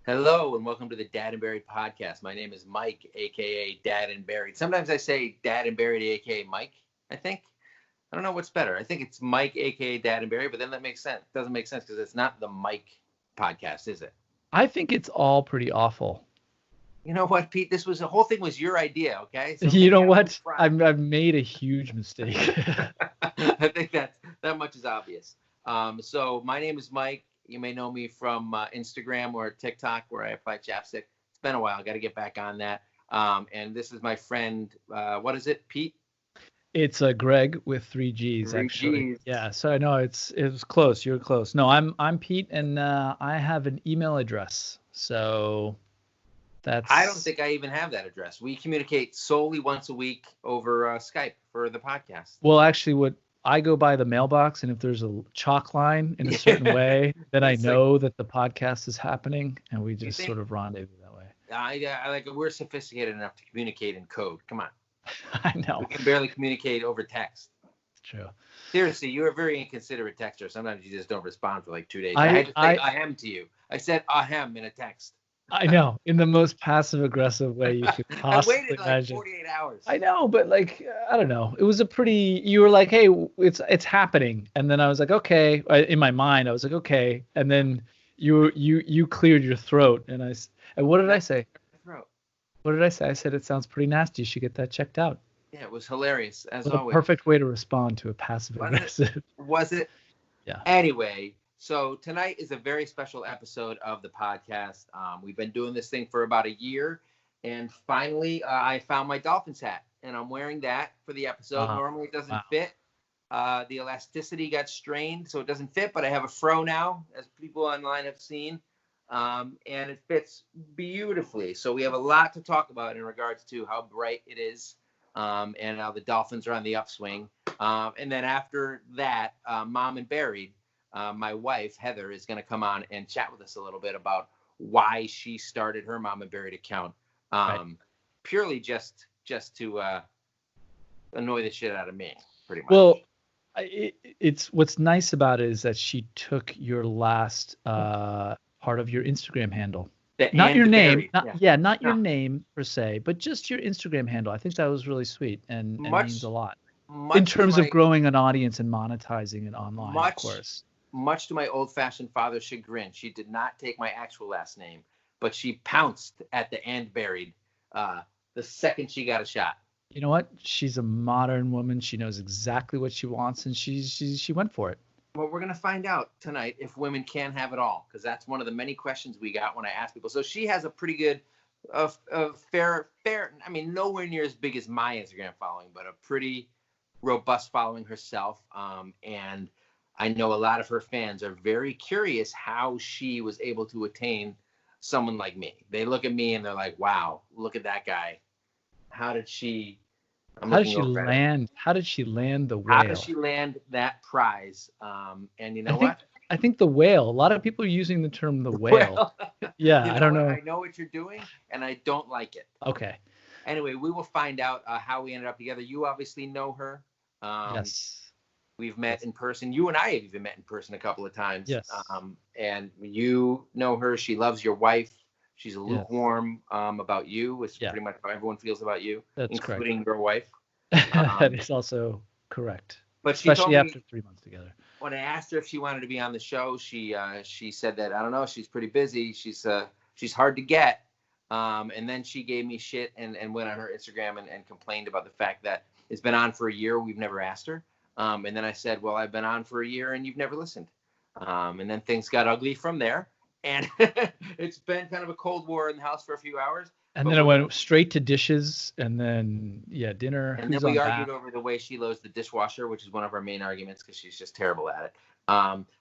Hello and welcome to the Dad and Buried podcast. My name is Mike, aka Dad and Buried. Sometimes I say Dad and Buried, aka Mike. I don't know what's better. I think it's Mike, aka Dad and Buried, but then that makes sense. It doesn't make sense because it's not the Mike podcast, is it? I think it's all pretty awful. You know what, Pete? The whole thing was your idea, okay? So you know what? I've made a huge mistake. I think that much is obvious. So my name is Mike. You may know me from Instagram or TikTok where I apply chapstick. It's been a while. I got to get back on that. And this is my friend. What is it, Pete? It's Greg with 3 G's, actually. G's. Yeah, so I know it was close. You were close. No, I'm Pete, and I have an email address. So that's. I don't think I even have that address. We communicate solely once a week over Skype for the podcast. Well, actually, I go by the mailbox, and if there's a chalk line in a certain way, then I know that the podcast is happening, and we just sort of rendezvous that way. I like we're sophisticated enough to communicate in code. Come on. I know. We can barely communicate over text. It's true. Seriously, you're a very inconsiderate texter. Sometimes you just don't respond for like 2 days. I had to say ahem to you. I said ahem in a text. I know, in the most passive-aggressive way you could possibly imagine. I waited like 48 hours. I know, but like, I don't know. It was you were like, hey, it's happening. And then I was like, okay. In my mind, I was like, okay. And then you cleared your throat. And what did I say? What did I say? I said, it sounds pretty nasty. You should get that checked out. Yeah, it was hilarious, as always. always. A perfect way to respond to a passive-aggressive. Was it? Yeah. Anyway. So tonight is a very special episode of the podcast. We've been doing this thing for about a year, and finally I found my Dolphins hat, and I'm wearing that for the episode. Normally it doesn't fit. The elasticity got strained, so it doesn't fit, but I have a fro now, as people online have seen, and it fits beautifully. So we have a lot to talk about in regards to how bright it is, and how the Dolphins are on the upswing. And then after that, Mom&Buried. My wife, Heather, is going to come on and chat with us a little bit about why she started her Mom&Buried account. Purely just to annoy the shit out of me, pretty much. Well, it's what's nice about it is that she took your last part of your Instagram handle. Not your name. Not your name per se, but just your Instagram handle. I think that was really sweet and means a lot. In terms of growing an audience and monetizing it online, of course. Much to my old-fashioned father's chagrin, she did not take my actual last name, but she pounced at the "and buried" the second she got a shot. You know what? She's a modern woman. She knows exactly what she wants, and she went for it. Well, we're gonna find out tonight if women can have it all, because that's one of the many questions we got when I asked people. So she has a pretty good, fair. I mean, nowhere near as big as my Instagram following, but a pretty robust following herself, and I know a lot of her fans are very curious how she was able to attain someone like me. They look at me and they're like, wow, look at that guy. How did she land the whale? How did she land that prize? And you know what? I think the whale, a lot of people are using the term the whale. Yeah, I don't know. I know what you're doing and I don't like it. Okay. Anyway, we will find out how we ended up together. You obviously know her. Yes. We've met in person. You and I have even met in person a couple of times. Yes. And you know her. She loves your wife. She's lukewarm about you, which is pretty much how everyone feels about you, including your wife. That is also correct. But especially after 3 months together. When I asked her if she wanted to be on the show, she said that, I don't know, she's pretty busy. She's hard to get. And then she gave me shit and went on her Instagram and complained about the fact that it's been on for a year. We've never asked her. And then I said, well, I've been on for a year and you've never listened. And then things got ugly from there. And it's been kind of a cold war in the house for a few hours. And then it went straight to dishes and then, dinner. And then we argued over the way she loads the dishwasher, which is one of our main arguments because she's just terrible at it.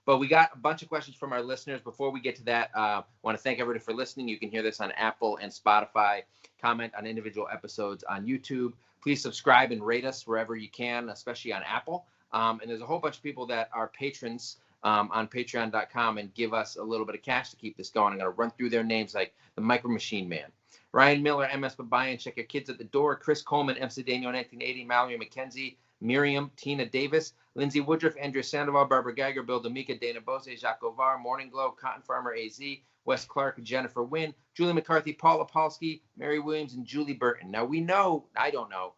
But we got a bunch of questions from our listeners. Before we get to that, I want to thank everybody for listening. You can hear this on Apple and Spotify. Comment on individual episodes on YouTube. Please subscribe and rate us wherever you can, especially on Apple. And there's a whole bunch of people that are patrons on patreon.com and give us a little bit of cash to keep this going. I'm going to run through their names like the Micro Machine Man, Ryan Miller, MS Babayan, Check Your Kids at the Door, Chris Coleman, MC Daniel 1980, Mallory McKenzie, Miriam, Tina Davis, Lindsay Woodruff, Andrea Sandoval, Barbara Geiger, Bill D'Amica, Dana Bose, Jacques Ovar, Morning Glow, Cotton Farmer AZ, Wes Clark, Jennifer Wynn, Julie McCarthy, Paula Polsky, Mary Williams, and Julie Burton. Now I don't know.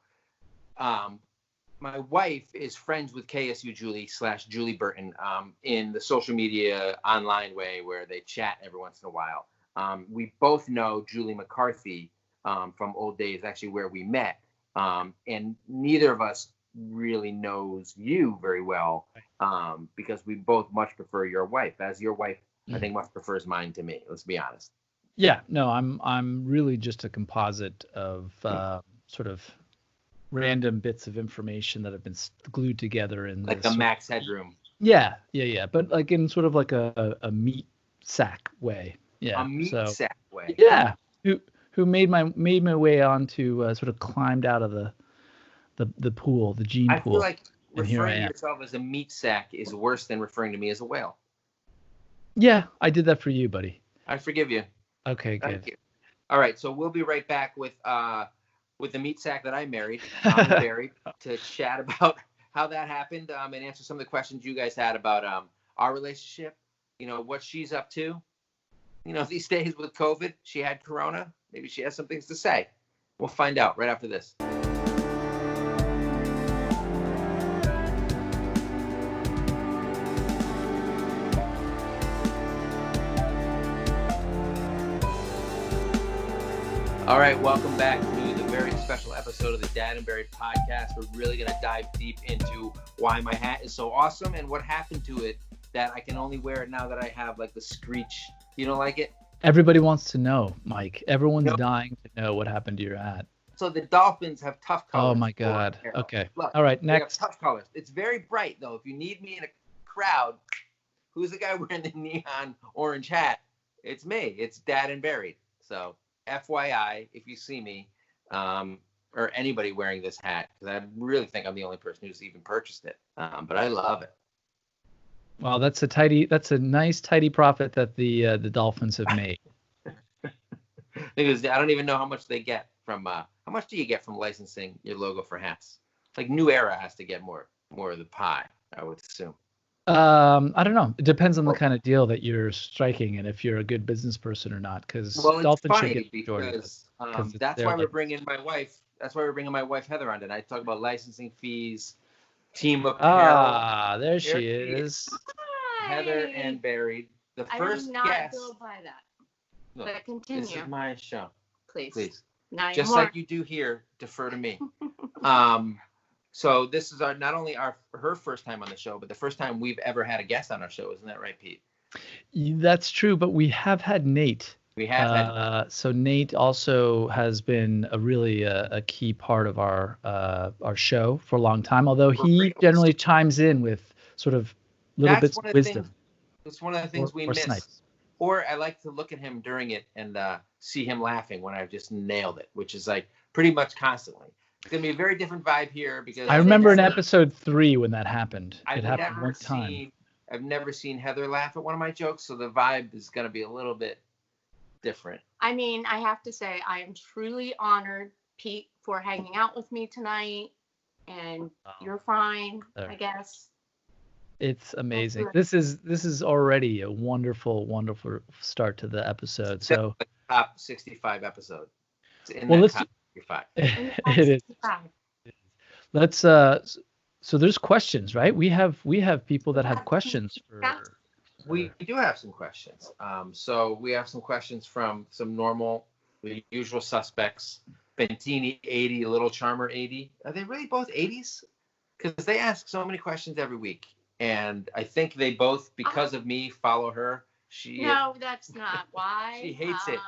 My wife is friends with KSU Julie / Julie Burton in the social media online way where they chat every once in a while. We both know Julie McCarthy from old days, actually where we met. And neither of us really knows you very well because we both much prefer your wife. As your wife, I think much prefers mine to me. Let's be honest. Yeah, no, I'm really just a composite of sort of random bits of information that have been glued together in like a Max Headroom. Yeah, but like in sort of like a meat sack way. Yeah, a meat sack way. Yeah, who made my way onto sort of climbed out of the pool, the gene pool. I feel like referring to yourself as a meat sack is worse than referring to me as a whale. Yeah, I did that for you, buddy. I forgive you. Okay, good. Thank you. All right, so we'll be right back with the meat sack that I married, MomBuried, to chat about how that happened and answer some of the questions you guys had about our relationship, what she's up to. These days with COVID, she had Corona. Maybe she has some things to say. We'll find out right after this. All right, welcome back to the very special episode of the Dad and Buried podcast. We're really going to dive deep into why my hat is so awesome and what happened to it that I can only wear it now that I have like the screech. You don't like it? Everybody wants to know, Mike. Everyone's dying to know what happened to your hat. So the Dolphins have tough colors. Oh my God. Okay. Look, all right, next. They have tough colors. It's very bright though. If you need me in a crowd, who's the guy wearing the neon orange hat? It's me. It's Dad and Buried. So FYI, if you see me or anybody wearing this hat, because I really think I'm the only person who's even purchased it. But I love it. Well, that's a nice tidy profit that the Dolphins have made. Because I don't even know how much they get from how much do you get from licensing your logo for hats? It's like New Era has to get more of the pie, I would assume. I don't know. It depends on the kind of deal that you're striking and if you're a good business person or not. Because Dolphins should get because that's why we're bringing my wife. That's why we're bringing my wife Heather on tonight. Talk about licensing fees, team apparel. There she is. Hi. Heather and Buried. The first guest. I do not go by that. Look, but continue. This is my show. Please. Just like you do here, defer to me. So this is not only her first time on the show, but the first time we've ever had a guest on our show. Isn't that right, Pete? That's true, but we have had Nate. We have had. So Nate also has been a key part of our show for a long time. Although he generally chimes in with sort of little bits of wisdom. It's one of the things we miss. Snipes. Or I like to look at him during it and see him laughing when I've just nailed it, which is like pretty much constantly. It's going to be a very different vibe here because I remember in episode 3 when that happened. It happened one time. I've never seen Heather laugh at one of my jokes, so the vibe is going to be a little bit different. I mean, I have to say I am truly honored, Pete, for hanging out with me tonight, and you're fine, I guess. It's amazing. This is already a wonderful, wonderful start to the episode. So top 65 episode. Let's. It is. Let's. So there's questions, right? We have people that have questions for. We do have some questions. So we have some questions from some the usual suspects. Bentini 80, Little Charmer 80. Are they really both 80s? Because they ask so many questions every week. And I think they both, because of me, follow her. No, that's not why. She hates it.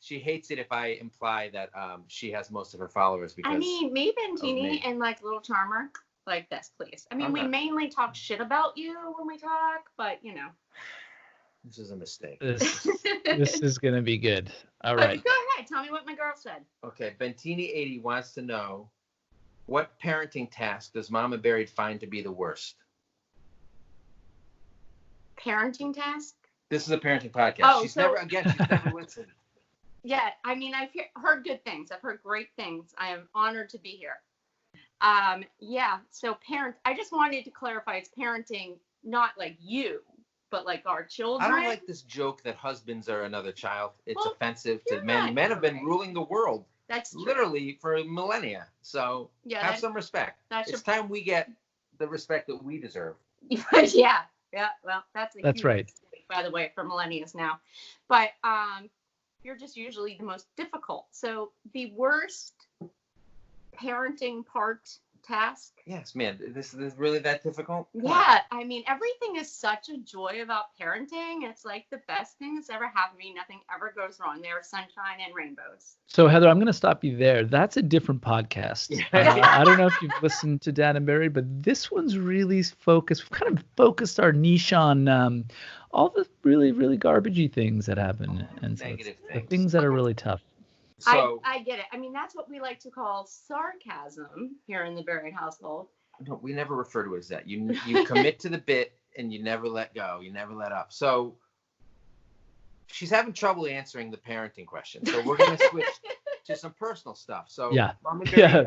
She hates it if I imply that she has most of her followers. Because I mean, me, Bentini, and like Little Charmer, like this, please. I mean, we mainly talk shit about you when we talk, but This is a mistake. This is gonna be good. All right. Go ahead. Tell me what my girl said. Okay, Bentini 80 wants to know, what parenting task does MomBuried find to be the worst? Parenting task? This is a parenting podcast. She's never listened. Yeah, I mean, I've heard good things. I've heard great things. I am honored to be here. Yeah. So I just wanted to clarify, it's parenting, not like you, but like our children. I don't like this joke that husbands are another child. It's offensive to men. Men have been ruling the world. That's true. Literally for millennia. So have some respect. It's time we get the respect that we deserve. Yeah. Well, that's right. Mistake, by the way, for millennials now. But you're just usually the most difficult. So the worst parenting task. Yes, man. This is really that difficult? Yeah. I mean, everything is such a joy about parenting. It's like the best thing that's ever happened to me. Nothing ever goes wrong. There's sunshine and rainbows. So, Heather, I'm going to stop you there. That's a different podcast. I don't know if you've listened to Dad and Barry, but this one's really focused. We've kind of focused our niche on all the really, really garbagey things that happen. And so negative the things that are really tough. So, I get it. I mean, that's what we like to call sarcasm here in the Buried household. No, we never refer to it as that. You commit to the bit and you never let go. You never let up. So she's having trouble answering the parenting question. So we're going to switch to some personal stuff. So Mom&Buried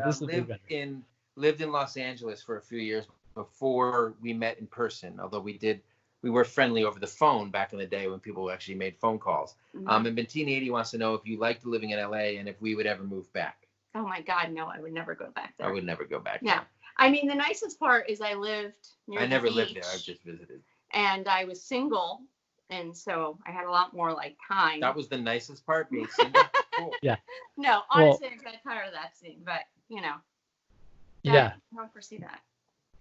lived in Los Angeles for a few years before we met in person, although we were friendly over the phone back in the day when people actually made phone calls. Mm-hmm. And Bentina80 wants to know if you liked living in LA and if we would ever move back. Oh my God, no, I would never go back there. I would never go back there. I mean, the nicest part is I lived near the beach. I never lived there. I've just visited. And I was single, and so I had a lot more like time. That was the nicest part, being single? Cool. Yeah. No, honestly, I got tired of that scene, but I don't foresee that.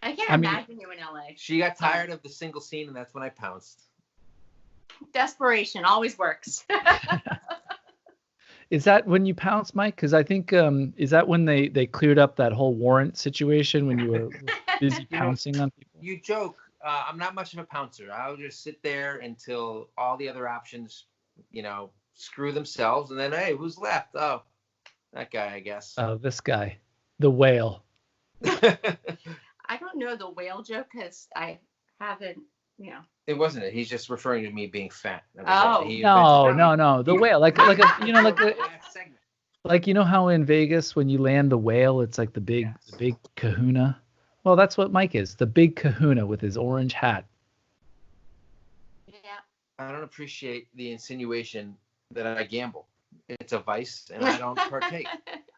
I can't imagine you in LA. She got tired of the single scene, and that's when I pounced. Desperation always works. Is that when you pounced, Mike? Because I think, is that when they cleared up that whole warrant situation when you were busy pouncing on people? You joke. I'm not much of a pouncer. I'll just sit there until all the other options, screw themselves. And then, hey, who's left? Oh, that guy, I guess. Oh, this guy. The whale. I don't know the whale joke because I haven't, It wasn't it. He's just referring to me being fat. No. The whale, like how in Vegas when you land the whale, it's like the big Kahuna. Well, that's what Mike is, the Big Kahuna with his orange hat. Yeah. I don't appreciate the insinuation that I gamble. It's a vice, and I don't partake.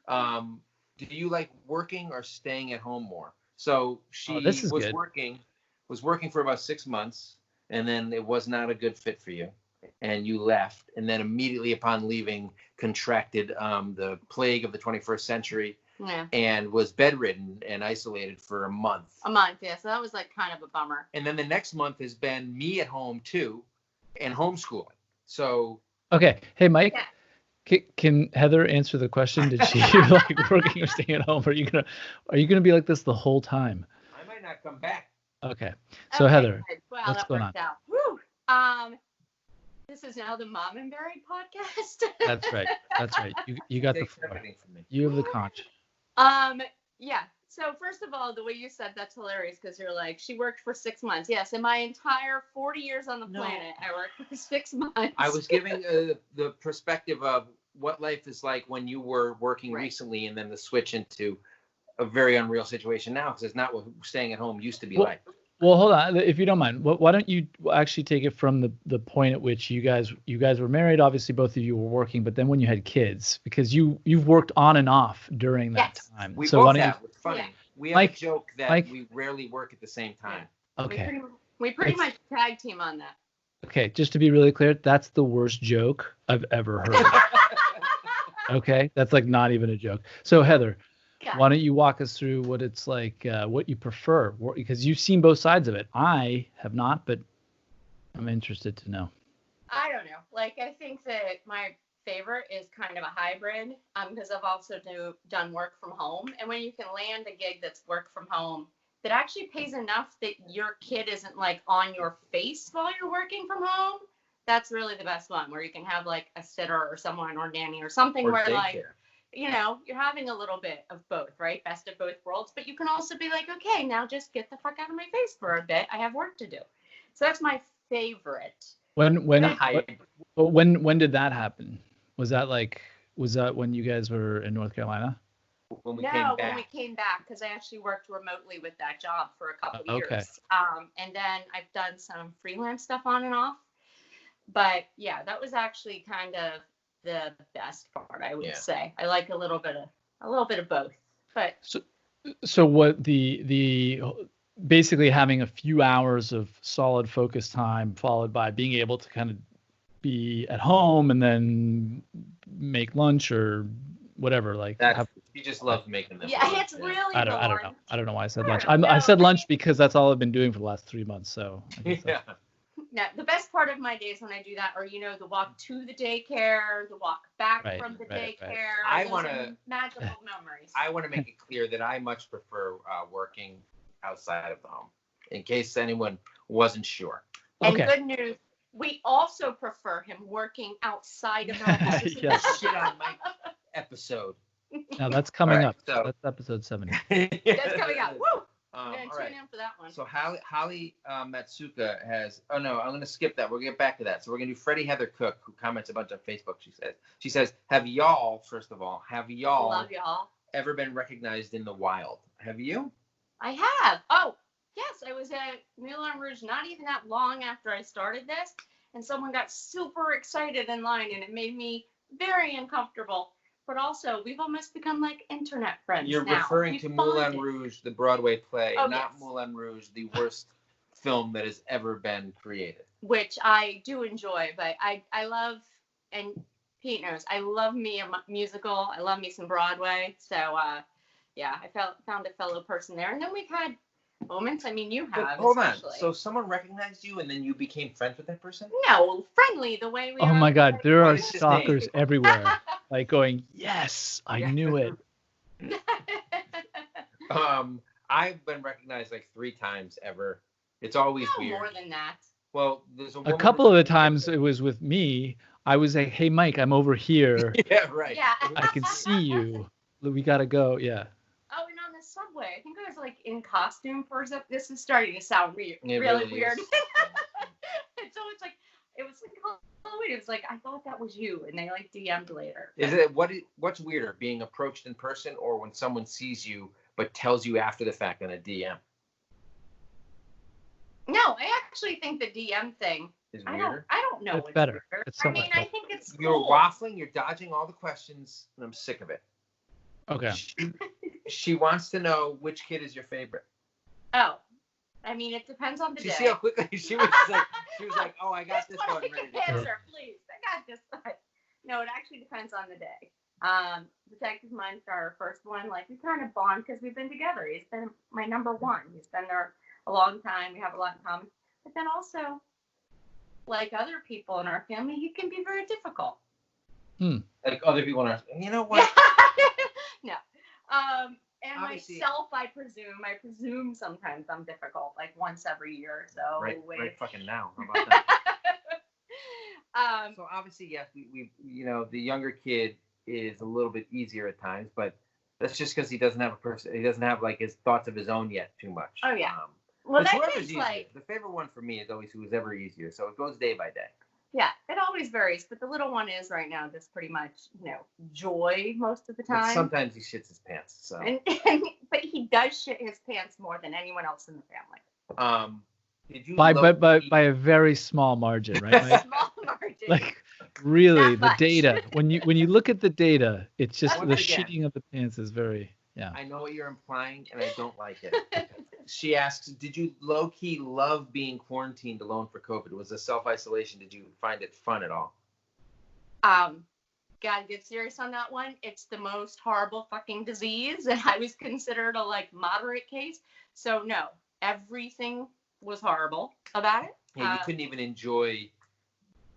Do you like working or staying at home more? So she was working for about 6 months, and then it was not a good fit for you, and you left, and then immediately upon leaving, contracted the plague of the 21st century, and was bedridden and isolated for a month. A month, yeah. So that was like kind of a bummer. And then the next month has been me at home too, and homeschooling. So okay, hey Mike. Yeah. Can Heather answer the question? Did she like working or staying at home? Are you gonna be like this the whole time? I might not come back. Okay. So Heather, well, what's going on? Out. Woo. This is now the Mom&Buried podcast. That's right. You got the floor. You have the conch. Yeah. So first of all, the way you said that's hilarious because you're like, she worked for 6 months. Yes, in my entire 40 years on the planet, I worked for 6 months. I was giving the perspective of what life is like when you were working recently, and then the switch into a very unreal situation now, because it's not what staying at home used to be like. Well, hold on, if you don't mind. Why don't you actually take it from the point at which you guys were married? Obviously, both of you were working, but then when you had kids, because you've worked on and off during that time. We both have. It's funny. Yeah. We have a joke that we rarely work at the same time. Okay. We pretty much tag team on that. Okay, just to be really clear, that's the worst joke I've ever heard. Okay, that's like not even a joke. So Heather, why don't you walk us through what it's like, what you prefer, because you've seen both sides of it. I have not, but I'm interested to know. I don't know. Like, I think that my favorite is kind of a hybrid, because I've also done work from home. And when you can land a gig that's work from home that actually pays enough that your kid isn't like on your face while you're working from home, that's really the best one, where you can have like a sitter or someone or nanny or something, or where daycare. Like, you're having a little bit of both, right? Best of both worlds. But you can also be like, okay, now just get the fuck out of my face for a bit. I have work to do. So that's my favorite. When did that happen? Was that when you guys were in North Carolina? when we came back? When we came back, because I actually worked remotely with that job for a couple of Okay. years. And then I've done some freelance stuff on and off. But yeah, that was actually kind of the best part, I would say. I like a little bit of both. But so what the basically having a few hours of solid focus time followed by being able to kind of be at home and then make lunch or whatever, like you just love making them. Yeah, it's really I don't know why I said lunch. I said lunch because that's all I've been doing for the last 3 months. So No, the best part of my days when I do that are, the walk to the daycare, the walk back from the daycare. I want to magical memories. I want to make it clear that I much prefer working outside of the home, in case anyone wasn't sure. And good news, we also prefer him working outside of the home. Yes. Shit on my episode. Now that's coming up. So that's episode 70. That's coming up. Woo! I'm going to tune in for that one. So Holly Matsuka has, I'm going to skip that. We'll get back to that. So we're going to do Freddie Heather Cook, who comments a bunch on Facebook, she says, have y'all Love y'all. ever been recognized in the wild? Have you? I have. Oh, yes. I was at Moulin Rouge not even that long after I started this, and someone got super excited in line, and it made me very uncomfortable. But also, we've almost become like internet friends. You're now. referring to Moulin Rouge, the Broadway play, not yes. Moulin Rouge, the worst film that has ever been created. Which I do enjoy, but I love, and Pete knows, I love me a musical. I love me some Broadway. So, I found a fellow person there. And then we've had moments. I mean, you have. But hold on. So someone recognized you and then you became friends with that person? No, friendly the way we are. Oh my God, there are stalkers everywhere. Like going, yes, I knew it. I've been recognized like 3 times ever. It's always weird. More than that. Well, there's a couple of the times it was with me. I was like, hey, Mike, I'm over here. Yeah, right. Yeah. I can see you. We got to go. Yeah. Oh, and on the subway, I think I was like in costume for something. This is starting to sound really weird. And so it's like, it was like Halloween. It was like, I thought that was you, and they like DM'd later. What's weirder, being approached in person or when someone sees you but tells you after the fact on a DM? No, I actually think the DM thing is weirder. I don't know. It's better. Weird. It's so I much I think it's You're cool. waffling. You're dodging all the questions, and I'm sick of it. Okay. She wants to know which kid is your favorite. Oh, I mean, it depends on the day. You see how quickly she was like, oh, I got this one ready. Answer, please. I got this one. No, it actually depends on the day. Detective Mind's our first one. Like, we kind of bond because we've been together. He's been my number one. He's been there a long time. We have a lot in common. But then also, like other people in our family, he can be very difficult. Like other people in our, you know what? No. And obviously, myself, I presume sometimes I'm difficult, like once every year. So right fucking now. How about that? So obviously, yes, we the younger kid is a little bit easier at times, but that's just because he doesn't have like his thoughts of his own yet too much. Oh yeah. Well, that whoever's kid's easier. like, the favorite one for me is always who's ever easier. So it goes day by day. Yeah, it always varies, but the little one is right now just pretty much, joy most of the time. But sometimes he shits his pants. So. But he does shit his pants more than anyone else in the family. Did you by a very small margin, right? Mike? Small margin. Like really, Not the much. data. When you look at the data, it's just Once the again, shitting of the pants is very. Yeah. I know what you're implying, and I don't like it. She asks, did you low-key love being quarantined alone for COVID? Was it self-isolation? Did you find it fun at all? Gotta get serious on that one. It's the most horrible fucking disease, and I was considered a moderate case. So no, everything was horrible about it. Yeah, you couldn't even enjoy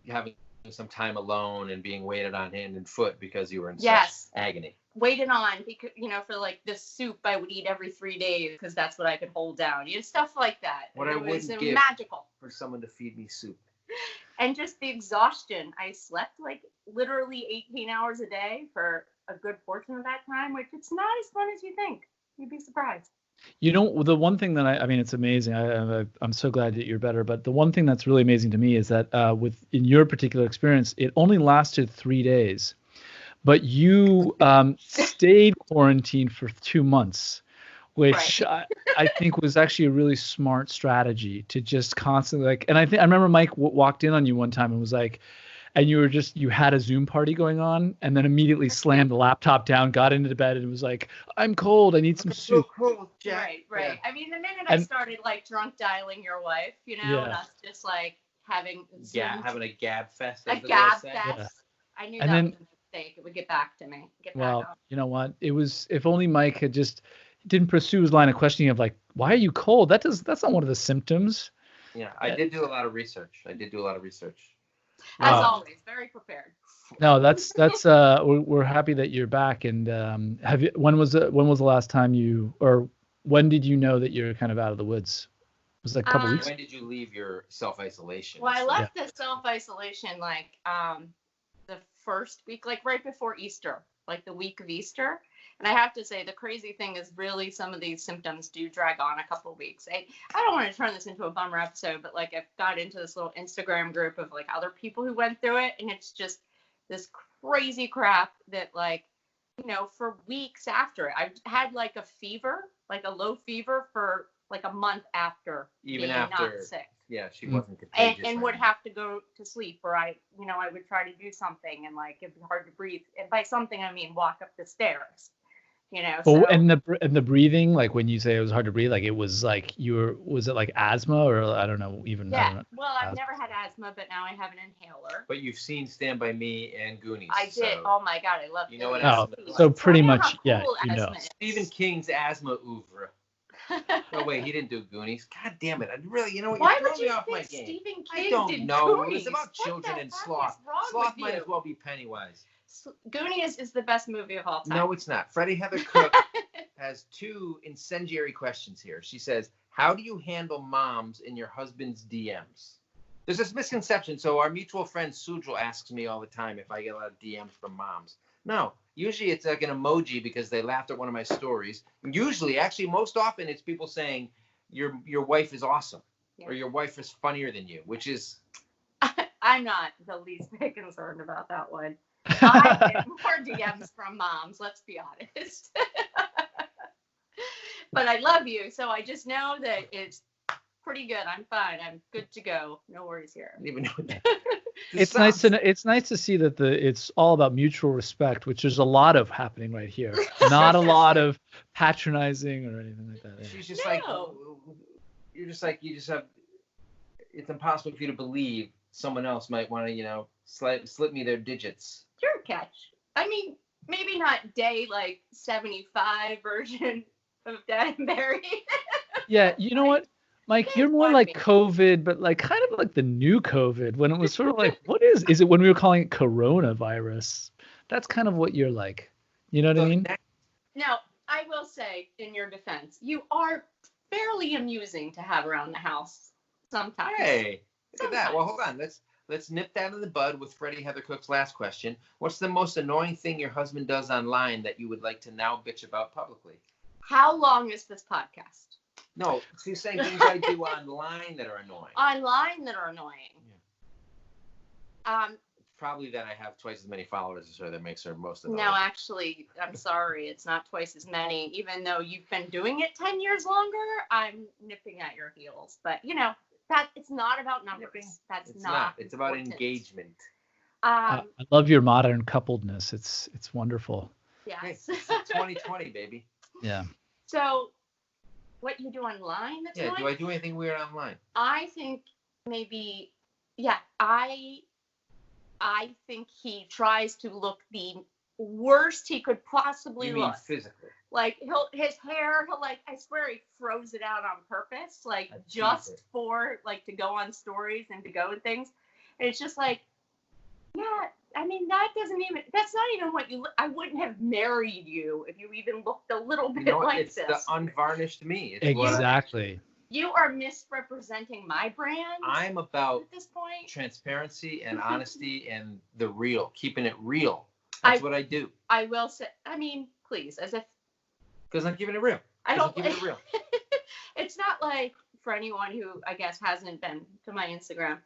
having some time alone and being waited on hand and foot because you were in such agony. Waited on because for the soup I would eat every 3 days because that's what I could hold down. Stuff like that. It was magical for someone to feed me soup. And just the exhaustion. I slept literally 18 hours a day for a good portion of that time, which it's not as fun as you think. You'd be surprised. The one thing that I mean, it's amazing. I'm so glad that you're better. But the one thing that's really amazing to me is that in your particular experience, it only lasted 3 days. but you stayed quarantined for 2 months, which I think was actually a really smart strategy to just constantly like. And I remember Mike walked in on you one time and was like, and you had a Zoom party going on, and then immediately slammed the laptop down, got into the bed, and was like, "I'm cold. I need some soup." Cool, Right. Yeah. I mean, the minute I started like drunk dialing your wife, and us just like having having a gab fest. A gab fest. Yeah. I knew that was a mistake. It would get back to me. You know what? It was, if only Mike had just didn't pursue his line of questioning of like, "Why are you cold?" That's not one of the symptoms. Yeah, I did do a lot of research. As always, very prepared. No, that's we're happy that you're back. And when was the last time when did you know that you're kind of out of the woods? Was it a couple weeks? When did you leave your self-isolation? Well, I left the self-isolation like the first week, like right before Easter, like the week of Easter. And I have to say, the crazy thing is really some of these symptoms do drag on a couple of weeks. I don't want to turn this into a bummer episode, but like I've got into this little Instagram group of like other people who went through it. And it's just this crazy crap that like, for weeks after it, I had like a fever, like a low fever for like a month after being not sick. Yeah, she wasn't contagious. And would have to go to sleep, or I would try to do something and like it'd be hard to breathe. And by something, I mean walk up the stairs. And the breathing, like when you say it was hard to breathe, like it was like was it like asthma or I don't know even? Yeah. I don't know. Well, I've never had asthma, but now I have an inhaler. But you've seen Stand By Me and Goonies. I did. Oh my God, I love. You know what asthma is. So pretty much, yeah. Stephen King's asthma oeuvre. Oh wait, he didn't do Goonies. God damn it! I really, what? Why you're would throwing you me off think my game. Stephen King I don't did know. Goonies? It was about children and sloth. Sloth might as well be Pennywise. Goonies is the best movie of all time. No, it's not. Freddie Heather Cook has 2 incendiary questions here. She says, "How do you handle moms in your husband's DMs?" There's this misconception. So our mutual friend Sujal asks me all the time if I get a lot of DMs from moms. No, usually it's like an emoji because they laughed at one of my stories. Usually, actually, most often it's people saying your wife is awesome or your wife is funnier than you, which is. I'm not the least bit concerned about that one. I get more DMs from moms, let's be honest. But I love you, so I just know that it's pretty good. I'm fine. I'm good to go. No worries here. I don't even know what that It's nice to see that it's all about mutual respect, which there's a lot of happening right here. Not a lot of patronizing or anything like that. She's just like, you just have. It's impossible for you to believe someone else might want to, slip me their digits. Your catch. I mean, maybe not day like 75 version of Dead and Buried. Yeah, you know what, Mike, you're more like COVID, but like kind of like the new COVID when it was sort of like, what is it when we were calling it coronavirus? That's kind of what you're like. You know what I mean? Now, I will say in your defense, you are fairly amusing to have around the house sometimes. Hey, look at that. Well, hold on. Let's nip that in the bud with Freddie Heather Cook's last question. What's the most annoying thing your husband does online that you would like to now bitch about publicly? How long is this podcast? No, she's saying things I do online that are annoying. Online that are annoying. Yeah. Probably that I have twice as many followers as her that makes her most annoying. No, actually, I'm sorry. It's not twice as many. Even though you've been doing it 10 years longer, I'm nipping at your heels. But, that it's not about numbers. It's not. It's about engagement. I love your modern coupledness. It's wonderful. Yes. Hey, 2020, baby. Yeah. So, what you do online? That's annoying? Do I do anything weird online? I think maybe. Yeah, I think he tries to look the worst he could possibly look. You mean physically? Like his hair, I swear he froze it out on purpose, just for to go on stories and to go and things. And it's just like, yeah, I mean that's not even what you look. I wouldn't have married you if you even looked a little bit like this. It's the unvarnished me. It's exactly. You are misrepresenting my brand. I'm about at this point transparency and honesty and the real, keeping it real. That's what I do. I will say, I mean, please, as if. Because I'm keeping it real. It's not like for anyone who I guess hasn't been to my Instagram.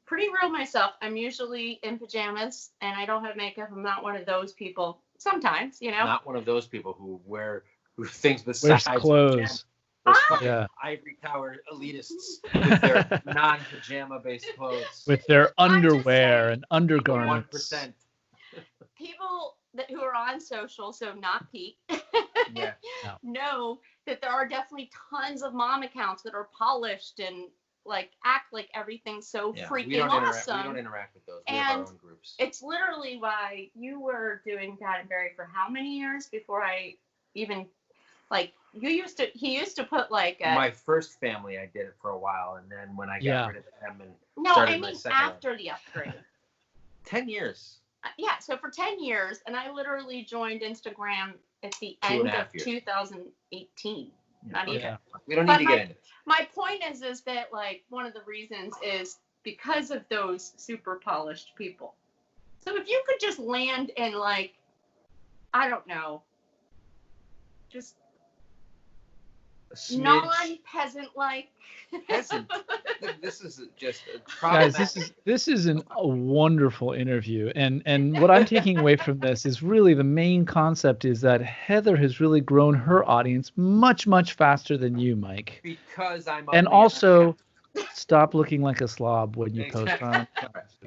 pretty real myself. I'm usually in pajamas and I don't have makeup. I'm not one of those people. Sometimes, Not one of those people who wear things Wears besides clothes. Those fucking ivory tower elitists with their non-pajama based clothes. With their underwear and undergarments. 1%. People who are on social, so not Pete, Yeah. know that there are definitely tons of mom accounts that are polished and like act like everything's so freaking awesome. We don't interact with those. We have our own groups. It's literally why you were doing Mom&Buried for how many years before I even he used to put my first family, I did it for a while, and then when I got rid of them and started my second after the upgrade. 10 years. Yeah, so for 10 years, and I literally joined Instagram at the end of 2018. Not even. We don't need to get into it. My point is that one of the reasons is because of those super polished people. So if you could just land in I don't know, just non-peasant peasant. This is just guys. This is a wonderful interview, and what I'm taking away from this is really the main concept is that Heather has really grown her audience much faster than you, Mike. Because I'm and also stop looking like a slob when you post on.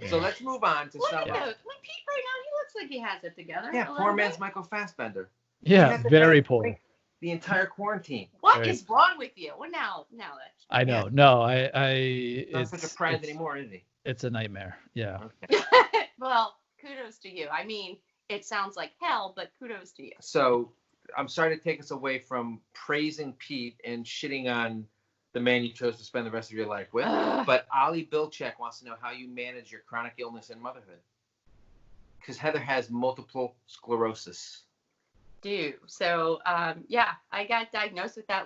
So let's move on to some. Look, Pete right now, he looks like he has it together. Yeah, poor man's Michael Fassbender. Yeah, very poor. The entire quarantine. What is wrong with you? Well, now that I know. No, He's not such a prize anymore, is he? It's a nightmare. Yeah. Okay. Well, kudos to you. I mean, it sounds like hell, but kudos to you. So I'm sorry to take us away from praising Pete and shitting on the man you chose to spend the rest of your life with. But Ali Bilchek wants to know how you manage your chronic illness and motherhood. Because Heather has multiple sclerosis. So I got diagnosed with that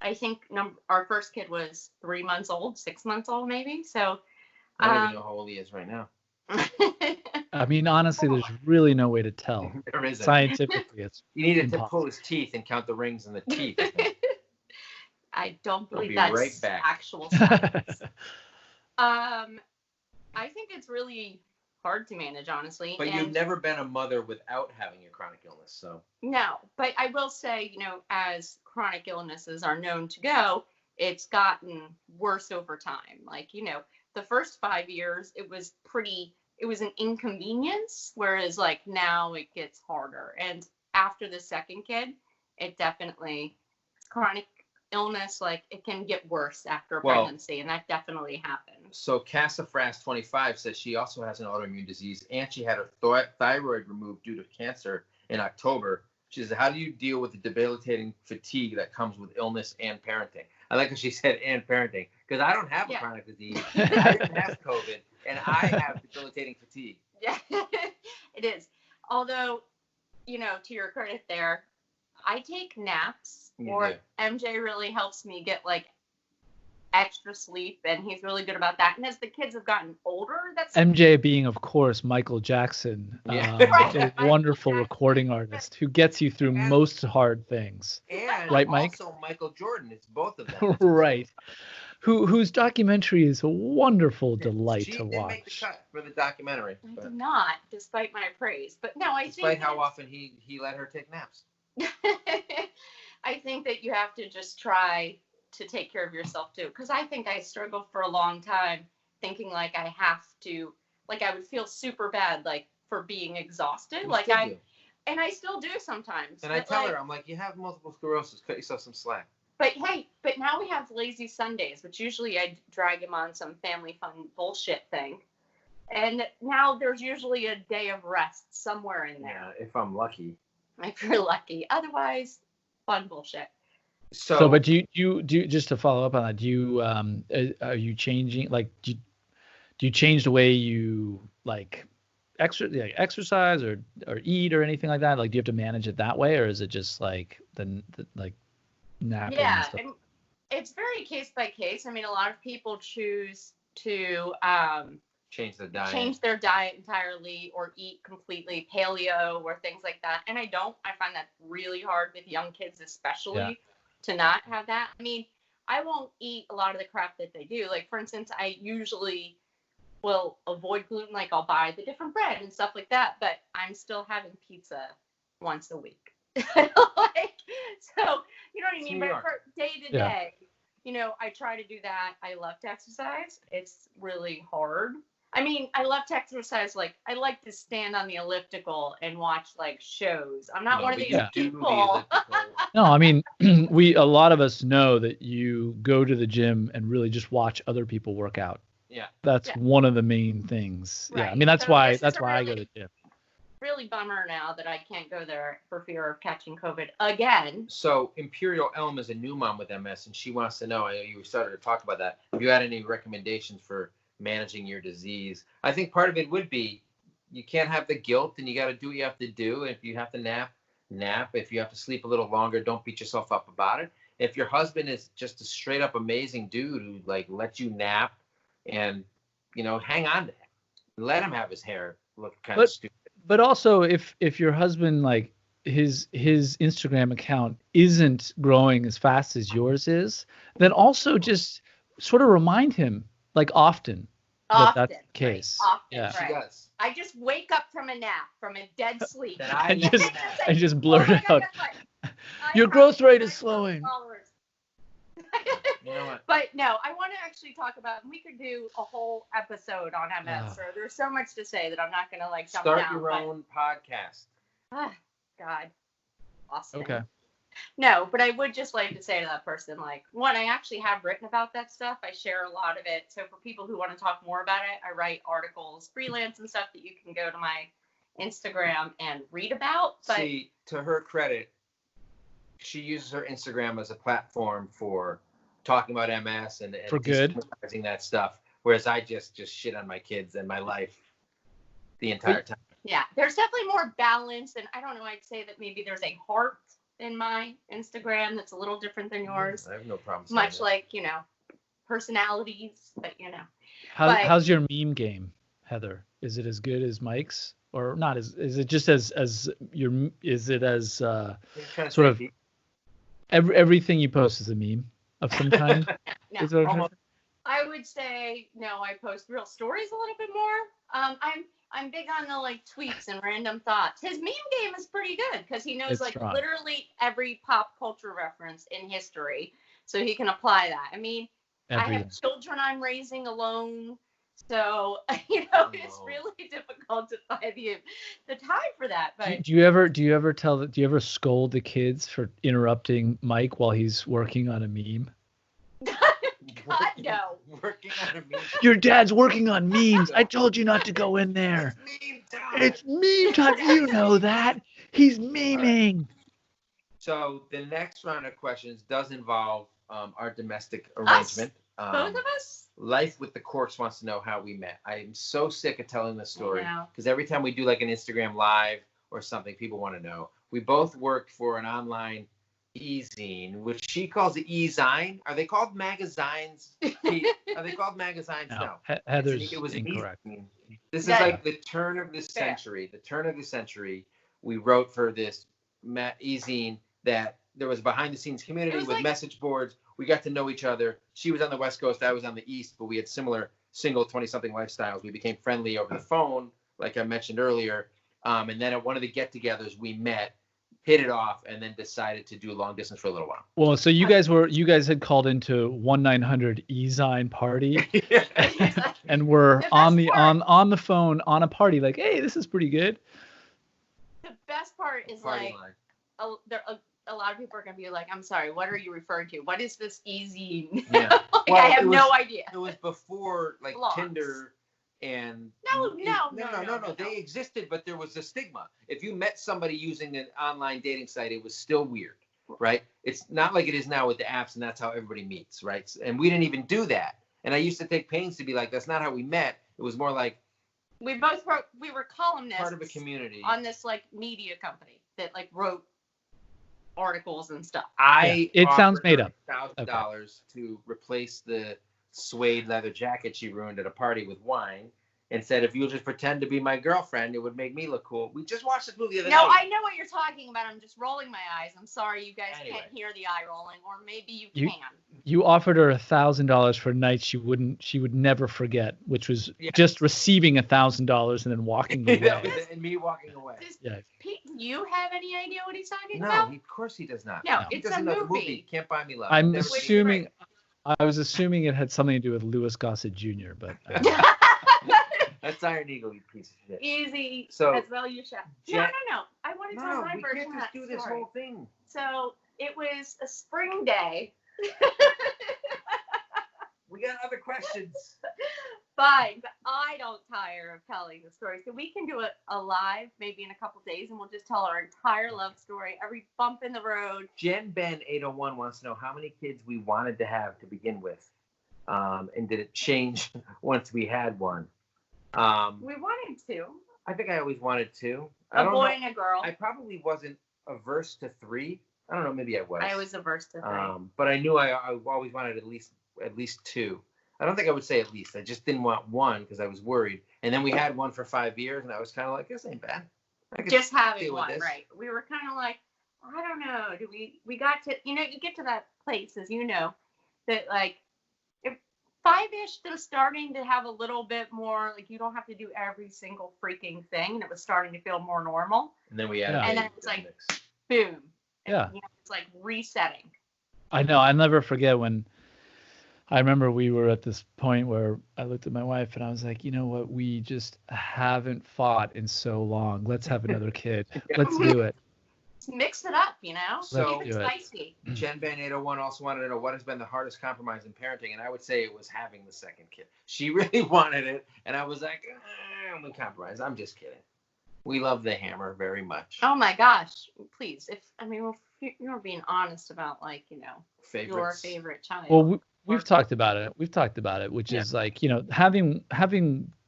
I think our first kid was 3 months old, 6 months old maybe. So I don't even know how old he is right now. I mean, honestly, there's really no way to tell. There isn't. Scientifically, it's you need to pull his teeth and count the rings in the teeth. I don't believe that's right back. Actual science. I think it's really hard to manage, honestly. But you've never been a mother without having a chronic illness, so. No, but I will say, as chronic illnesses are known to go, it's gotten worse over time. The first 5 years, it was an inconvenience, whereas now it gets harder. And after the second kid, it definitely, chronic illness, it can get worse after pregnancy, and that definitely happens. So Cassafras25 says she also has an autoimmune disease, and she had her thyroid removed due to cancer in October. She says, how do you deal with the debilitating fatigue that comes with illness and parenting? I like how she said and parenting, because I don't have a chronic disease. I didn't have COVID, and I have debilitating fatigue. Yeah, it is. Although, to your credit there, I take naps, MJ really helps me get extra sleep, and he's really good about that. And as the kids have gotten older, that's MJ being, of course, Michael Jackson, a wonderful recording artist who gets you through most hard things. And right, Mike? Also Michael Jordan. It's both of them. Right. Whose documentary is a wonderful delight to watch. She didn't make the cut for the documentary. I did not, despite my praise. But no, despite how often he let her take naps. I think that you have to just try to take care of yourself too, because I think I struggled for a long time thinking I have to, I would feel super bad for being exhausted, and I still do sometimes. And I tell her, I'm you have multiple sclerosis, cut yourself some slack. But but now we have lazy Sundays, which usually I drag him on some family fun bullshit thing, and now there's usually a day of rest somewhere in there. Yeah, if I'm lucky. If you're lucky. Otherwise, fun bullshit. So, but do you just to follow up on that? Do you are you changing? Do you change the way you exercise or eat or anything like that? Do you have to manage it that way, or is it just the napping? Yeah, it's very case by case. I mean, a lot of people choose to change their diet entirely or eat completely paleo or things like that. And I find that really hard with young kids, especially to not have that. I mean, I won't eat a lot of the crap that they do. Like, for instance, I usually will avoid gluten. Like, I'll buy the different bread and stuff like that, but I'm still having pizza once a week. Like, so, you know what I mean? But for day to day, I try to do that. I love to exercise. It's really hard. I mean, I love to exercise. Like, I like to stand on the elliptical and watch like shows. I'm not one of these people. No, I mean, a lot of us know that you go to the gym and really just watch other people work out. Yeah. That's one of the main things. Right. Yeah. I mean, that's why I go to the gym. Really bummer now that I can't go there for fear of catching COVID again. So Imperial Elm is a new mom with MS, and she wants to know, I know you started to talk about that, if you had any recommendations for managing your disease. I think part of it would be you can't have the guilt, and you got to do what you have to do. If you have to nap. If you have to sleep a little longer, don't beat yourself up about it. If your husband is just a straight up amazing dude who like lets you nap and, hang on to him. Let him have his hair look kind of stupid. But also, if your husband, like, his Instagram account isn't growing as fast as yours is, then also just sort of remind him, like, often that that's the case. Right? Often, yeah. Right. She does. I just wake up from a nap, from a dead sleep. I just blurt out, your growth rate is slowing. You know what? But no, I want to actually talk about, we could do a whole episode on MS. So there's so much to say that I'm not going to like jump down. Start your own podcast. God. Austin. Okay. No, but I would just like to say to that person, like, one, I actually have written about that stuff. I share a lot of it. So for people who want to talk more about it, I write articles, freelance and stuff that you can go to my Instagram and read about. But see, to her credit, she uses her Instagram as a platform for talking about MS and for good, that stuff. Whereas I just shit on my kids and my life the entire time. Yeah, there's definitely more balance, and I don't know. I'd say that maybe there's a heart in my Instagram that's a little different than yours. I have no problem. Much like personalities, but How's your meme game, Heather? Is it as good as Mike's, or not? Is it just as your? Is it as sort of everything you post is a meme of some kind? No. I would say no. I post real stories a little bit more. I'm big on the like tweets and random thoughts. His meme game is pretty good because he knows literally every pop culture reference in history, so he can apply that. I mean, I have children I'm raising alone, so it's really difficult to find the time for that. But do you ever scold the kids for interrupting Mike while he's working on a meme? God, no. Working on a meme. Your dad's working on memes. I told you not to go in there. It's meme time. You know that. He's memeing. So the next round of questions does involve our domestic arrangement. Both of us? Life with the Corks wants to know how we met. I'm so sick of telling this story because every time we do like an Instagram live or something, people want to know. We both worked for an online e-zine, which she calls the e-zine. Are they called magazines? Are they called magazines? No. Heather's it was incorrect. This is like the turn of the century. The turn of the century. We wrote for this e-zine that there was a behind-the-scenes community with message boards. We got to know each other. She was on the West Coast. I was on the East, but we had similar single 20-something lifestyles. We became friendly over the phone, like I mentioned earlier. And then at one of the get-togethers, we met, hit it off, and then decided to do long distance for a little while. Well, so you guys had called into 1-900 e-zine party, and we're on the phone on a party, like, hey, this is pretty good. The best part is a lot of people are gonna be like, I'm sorry, what are you referring to? What is this e-zine? Yeah. I have no idea. It was before like blogs. Tinder. And no. They existed, but there was a stigma. If you met somebody using an online dating site, it was still weird, right? It's not like it is now with the apps, and that's how everybody meets, right? And we didn't even do that. And I used to take pains to be like, that's not how we met. It was more like we were columnists, part of a community on this like media company that like wrote articles and stuff. It sounds made up. $1,000 to replace the suede leather jacket she ruined at a party with wine, and said, if you'll just pretend to be my girlfriend, it would make me look cool. We just watched this movie the other night. No, I know what you're talking about. I'm just rolling my eyes. I'm sorry you guys can't hear the eye rolling, or maybe you can. You offered her $1,000 for a night she would never forget, which was just receiving $1,000 and then walking away. And me walking away. Pete, do you have any idea what he's talking about? No, of course he does not. No, he it's doesn't a know the movie. Can't Buy Me Love. I was assuming it had something to do with Louis Gossett Jr., but that's Iron Eagle, you piece of shit. Easy. So as well you shall. No. I want to tell my version. We can't just do this whole thing. So it was a spring day. We got other questions. Fine, but I don't tire of telling the story. So we can do it live, maybe in a couple days, and we'll just tell our entire love story, every bump in the road. Jen Ben 801 wants to know how many kids we wanted to have to begin with, and did it change once we had one? We wanted to. I think I always wanted two. A boy and a girl. I probably wasn't averse to three. I don't know. Maybe I was. I was averse to three. But I knew I always wanted at least two. I don't think I would say at least. I just didn't want one because I was worried. And then we had one for 5 years, and I was kind of like, this ain't bad. Just having one, right? We were kind of like, I don't know. We got to, you get to that place, as you know, that like, if 5-ish, they're starting to have a little bit more, like you don't have to do every single freaking thing, and it was starting to feel more normal. And then we had, and then it's like, boom. And, it's like resetting. I know. I'll never forget when. I remember we were at this point where I looked at my wife and I was like, you know what? We just haven't fought in so long. Let's have another kid. Let's do it. Mix it up, So keep it spicy. Jen Ben 801 also wanted to know what has been the hardest compromise in parenting, and I would say it was having the second kid. She really wanted it, and I was like, I'm gonna compromise. I'm just kidding. We love the Hammer very much. Oh my gosh! Please, you're being honest about Favorites. Your favorite child. Well, we've talked about it, which is like, having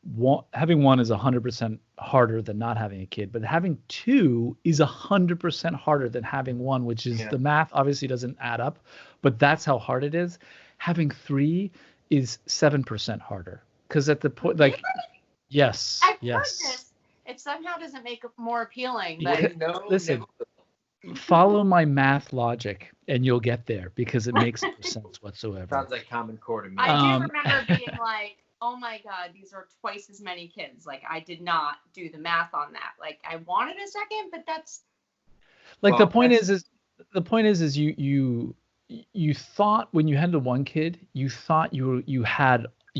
one is 100% harder than not having a kid, but having two is 100% harder than having one, which is the math obviously doesn't add up, but that's how hard it is. Having three is 7% harder because at the point, like, yes, I've heard this. It somehow doesn't make it more appealing. But listen. Follow my math logic and you'll get there because it makes no sense whatsoever. Sounds like Common Core to me. I do remember being like, oh my God, these are twice as many kids. Like I did not do the math on that. Like I wanted a second, but that's like the point is you thought when you had the one kid, you thought you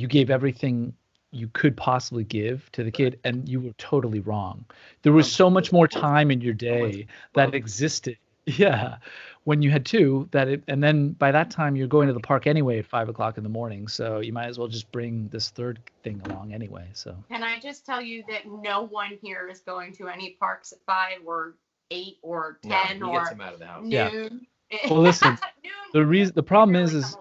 gave everything you could possibly give to the kid, and you were totally wrong. There was so much more time in your day that existed. Yeah. When you had two, and then by that time you're going to the park anyway at 5 o'clock in the morning. So you might as well just bring this third thing along anyway. So can I just tell you that no one here is going to any parks at 5 or 8 or 10 or gets him out of the house. Noon. Yeah. Well, listen, the problem is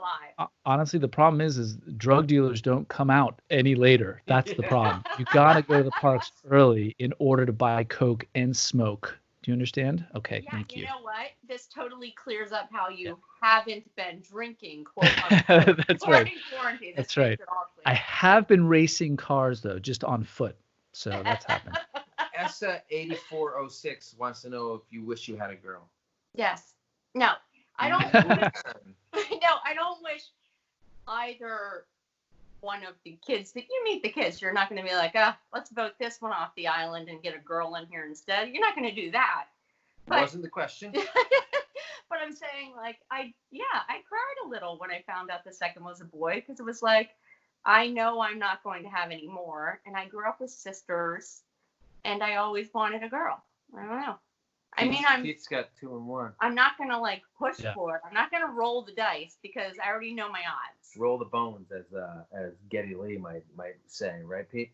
honestly, the problem is drug dealers don't come out any later. That's the problem. You got to go to the parks early in order to buy Coke and smoke. Do you understand? Okay, thank you. You know what? This totally clears up how you haven't been drinking, quote unquote. That's right. Quarantine. That's right. I have been racing cars, though, just on foot. So that's happened. Essa8406 wants to know if you wish you had a girl. Yes. No, I don't. I don't wish either one of the kids that you meet the kids. You're not going to be like, let's vote this one off the island and get a girl in here instead. You're not going to do that. That wasn't the question. But I'm saying, like, I cried a little when I found out the second was a boy because it was like, I know I'm not going to have any more, and I grew up with sisters, and I always wanted a girl. I don't know. Pete's got 2 and 1. I'm not gonna push for it. I'm not gonna roll the dice because I already know my odds. Roll the bones, as Geddy Lee might say, right, Pete?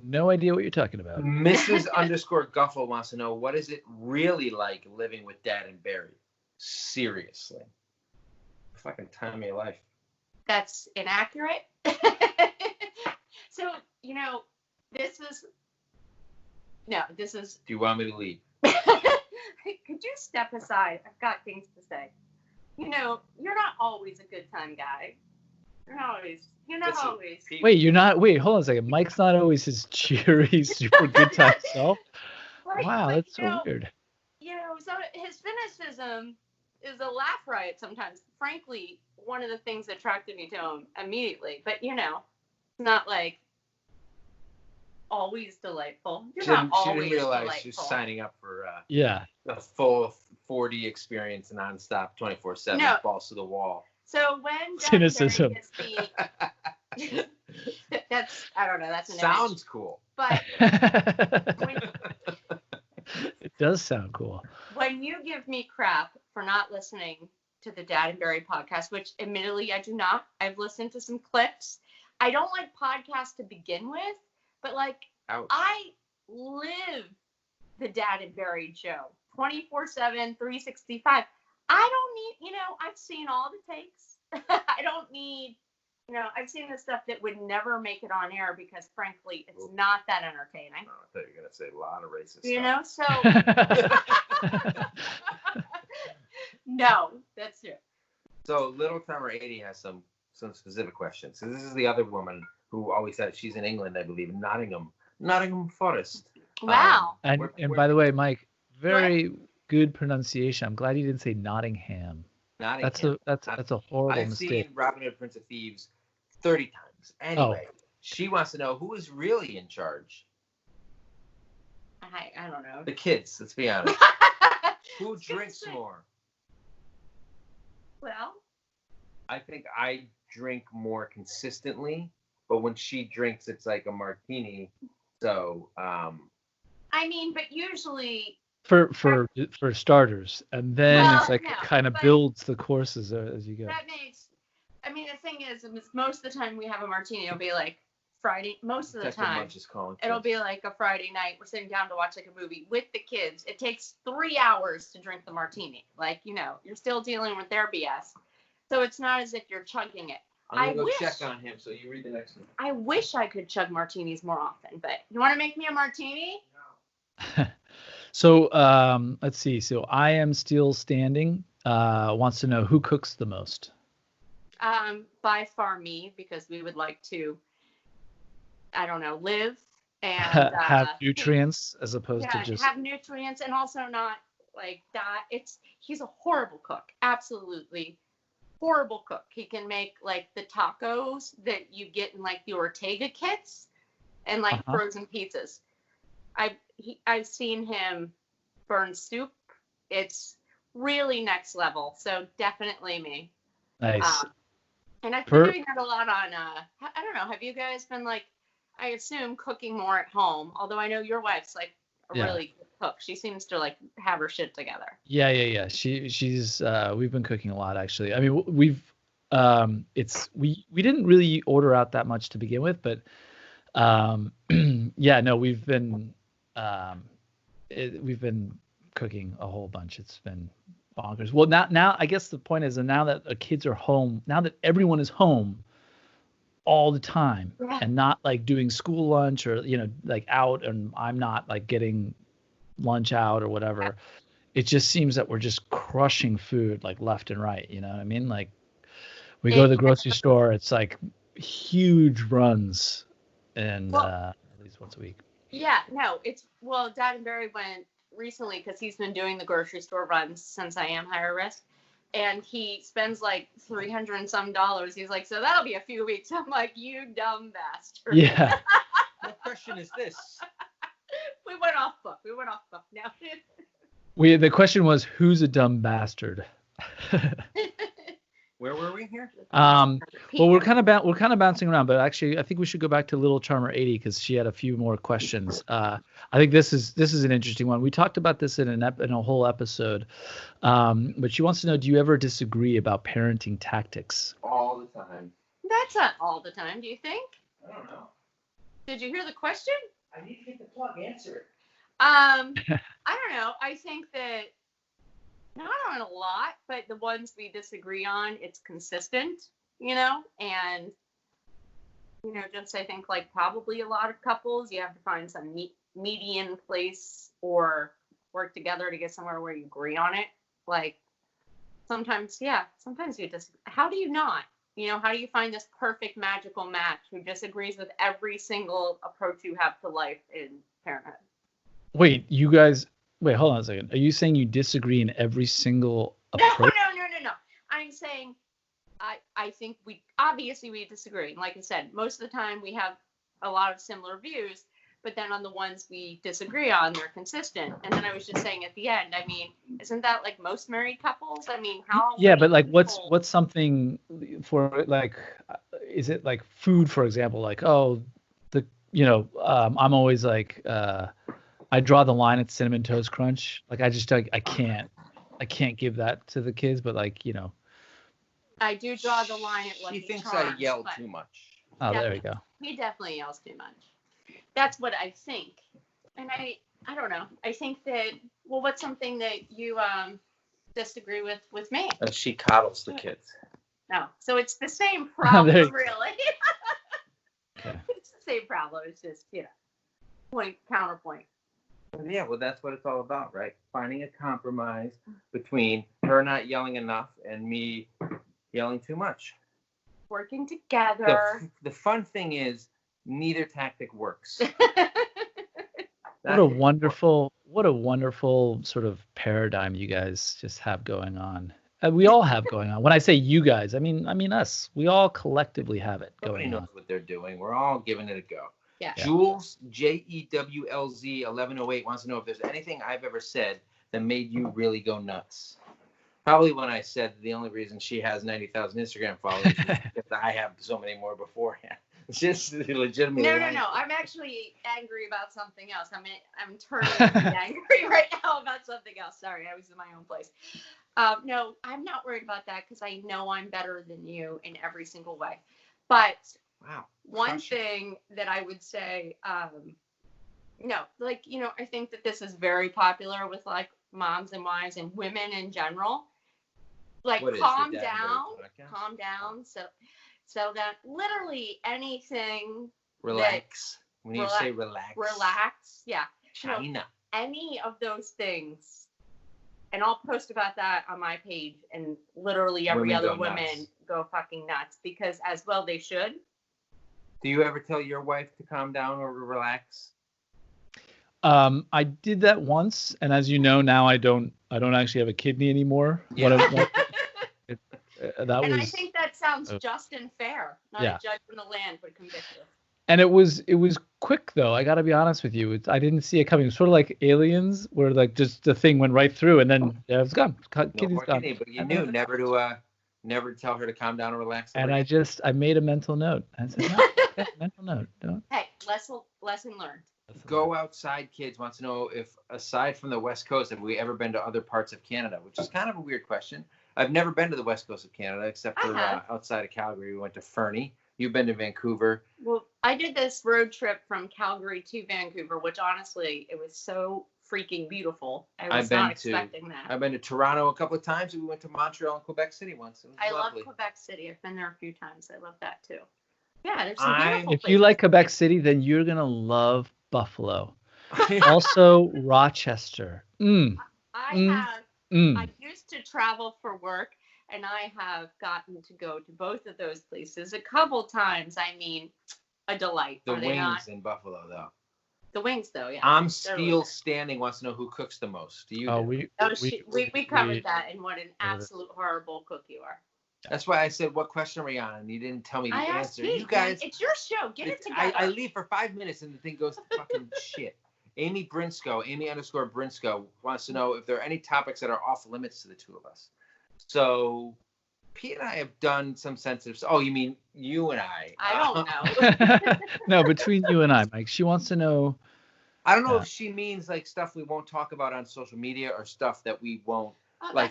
No idea what you're talking about. Mrs. _Guffel wants to know, what is it really like living with Dad and Barry? Seriously, fucking time of your life. That's inaccurate. So this is. Do you want me to leave? Could you step aside? I've got things to say. You're not always a good time guy. You're not always. Wait, you're not. Wait, hold on a second. Mike's not always his cheery, super good time self. Right, Wow, that's so weird. So his cynicism is a laugh riot sometimes. Frankly, one of the things that attracted me to him immediately. But it's not like always delightful. You're not always delightful. She didn't realize she's signing up for a full 4D experience, nonstop, 24/7, balls to the wall. So when cynicism gets that's I don't know. That's an sounds image. Cool, but it does sound cool. When you give me crap for not listening to the Dad and Barry podcast, which admittedly I do not. I've listened to some clips. I don't like podcasts to begin with, but Ouch. I live the Dad and Barry show 24/7, 365. I don't need, I've seen all the takes. I don't need, I've seen the stuff that would never make it on air because, frankly, it's not that entertaining. Oh, I thought you were going to say a lot of racist stuff. No, that's true. So Little Tremor 80 has some specific questions. So this is the other woman who always said she's in England, I believe, in Nottingham Forest. Wow. And by the way, Mike, very good pronunciation. I'm glad you didn't say Nottingham. That's a horrible mistake. I've seen Robin Hood, Prince of Thieves 30 times. Anyway, she wants to know who is really in charge. I don't know. The kids, let's be honest. Who drinks more? Well, I think I drink more consistently, but when she drinks, it's like a martini. So, but usually for starters, and then it kind of builds the courses as you go. That makes. The thing is most of the time we have a martini, it'll be like Friday. Most of the time, it'll be like a Friday night. We're sitting down to watch like a movie with the kids. It takes 3 hours to drink the martini. You're still dealing with their BS. So it's not as if you're chugging it. I'm going to go check on him, so you read the next one. I wish I could chug martinis more often, but you want to make me a martini? No. So let's see. So I am still standing. Wants to know who cooks the most. By far me, because we would like to, I don't know, live and have nutrients as opposed to just have nutrients and also not like that. He's a horrible cook. Absolutely horrible cook. He can make like the tacos that you get in like the Ortega kits and like frozen pizzas. I've seen him burn soup. It's really next level. So definitely me. Nice. And I've been doing that a lot on, I don't know, have you guys been like, I assume cooking more at home, although I know your wife's like a really good cook. She seems to like have her shit together. Yeah. She's, we've been cooking a lot actually. We've, we didn't really order out that much to begin with, but, we've been cooking a whole bunch. It's been bonkers. Well, now I guess the point is that now that the kids are home, now that everyone is home all the time and not like doing school lunch or, like out, and I'm not like getting lunch out or whatever. It just seems that we're just crushing food like left and right. You know what I mean? Like we go to the grocery store, it's like huge runs and at least once a week. Yeah, no, Dad and Barry went recently because he's been doing the grocery store runs since I am higher risk, and he spends like $300 and some. He's like, so that'll be a few weeks. I'm like, you dumb bastard. Yeah. What question is this? We went off book now. The question was, who's a dumb bastard? Where were we here? Well, we're kind of bouncing around, but actually, I think we should go back to Little Charmer 80 because she had a few more questions. I think this is an interesting one. We talked about this in a whole episode, but she wants to know: do you ever disagree about parenting tactics? All the time. That's not all the time. Do you think? I don't know. Did you hear the question? I need to get the plug. Answer it. I don't know. I think that. Not on a lot, but the ones we disagree on, it's consistent, and, just I think like probably a lot of couples, you have to find some median place or work together to get somewhere where you agree on it. Like sometimes you just, how do you not, how do you find this perfect magical match who disagrees with every single approach you have to life in parenthood? Wait, hold on a second. Are you saying you disagree in every single approach? No. I'm saying I think we disagree. And like I said, most of the time we have a lot of similar views, but then on the ones we disagree on, they're consistent. And then I was just saying at the end, I mean, isn't that like most married couples? I mean, how? Yeah, but like, what's something for like, is it like food, for example? Like, oh, I'm always like, I draw the line at Cinnamon Toast Crunch. Like, I just like, I can't give that to the kids, but like, I do draw the line at Lucky She thinks Charms, I yell too much. Oh, there we go. He definitely yells too much. That's what I think. And I don't know. I think that, well, what's something that you disagree with me? She coddles the kids. No. So it's the same problem, really. Okay. It's the same problem. It's just, counterpoint. Yeah, well, that's what it's all about, right? Finding a compromise between her not yelling enough and me yelling too much. Working together. The fun thing is, neither tactic works. What a wonderful sort of paradigm you guys just have going on. We all have going on. When I say you guys, I mean us. We all collectively have it going on. Nobody knows what they're doing. We're all giving it a go. Yeah. Jules, JEWLZ 1108 wants to know if there's anything I've ever said that made you really go nuts. Probably when I said the only reason she has 90,000 Instagram followers is because I have so many more beforehand. It's just legitimately. No. I'm actually angry about something else. I'm turning angry right now about something else. Sorry, I was in my own place. No, I'm not worried about that because I know I'm better than you in every single way. But one thing that I would say, I think that this is very popular with like moms and wives and women in general. Like, calm down. So that literally anything. Relax. When you say relax. Relax. Yeah. China. Any of those things. And I'll post about that on my page, and literally every other woman go fucking nuts, because as well they should. Do you ever tell your wife to calm down or relax? I did that once, and as you know, now I don't actually have a kidney anymore. Yeah. I think that sounds just and fair. Not a judge from the land would convict you. And it was quick though. I got to be honest with you. I didn't see it coming. It was sort of like Aliens, where like just the thing went right through, and then it's gone. Kidney's gone. But you knew never to tell her to calm down or relax. And I made a mental note. I said, no, okay, mental note. Don't. Hey, lesson learned. Go Outside Kids wants to know if, aside from the West Coast, have we ever been to other parts of Canada? Which is kind of a weird question. I've never been to the West Coast of Canada except for outside of Calgary. We went to Fernie. You've been to Vancouver. Well, I did this road trip from Calgary to Vancouver, which honestly, it was so freaking beautiful. I was not expecting that. I've been to Toronto a couple of times. We went to Montreal and Quebec City once. It was lovely. Love Quebec City. I've been there a few times. I love that too. Yeah, there's some beautiful places. If you like Quebec City, then you're going to love Buffalo. Also, Rochester. I used to travel for work, and I have gotten to go to both of those places a couple times. I mean, a delight. The wings in Buffalo, though. The wings, though, yeah. I'm still standing. Wants to know who cooks the most. Do you? We covered that, and what an absolute horrible cook you are. That's why I said, what question are we on? And you didn't tell me the answer. You guys, it's your show. Get it together. I leave for 5 minutes and the thing goes to fucking shit. Amy _Brinsco wants to know if there are any topics that are off limits to the two of us. So Pete and I have done some sensitive. Oh, you mean you and I? I don't know. No, between you and I, Mike. She wants to know. I don't know if she means like stuff we won't talk about on social media or stuff that we won't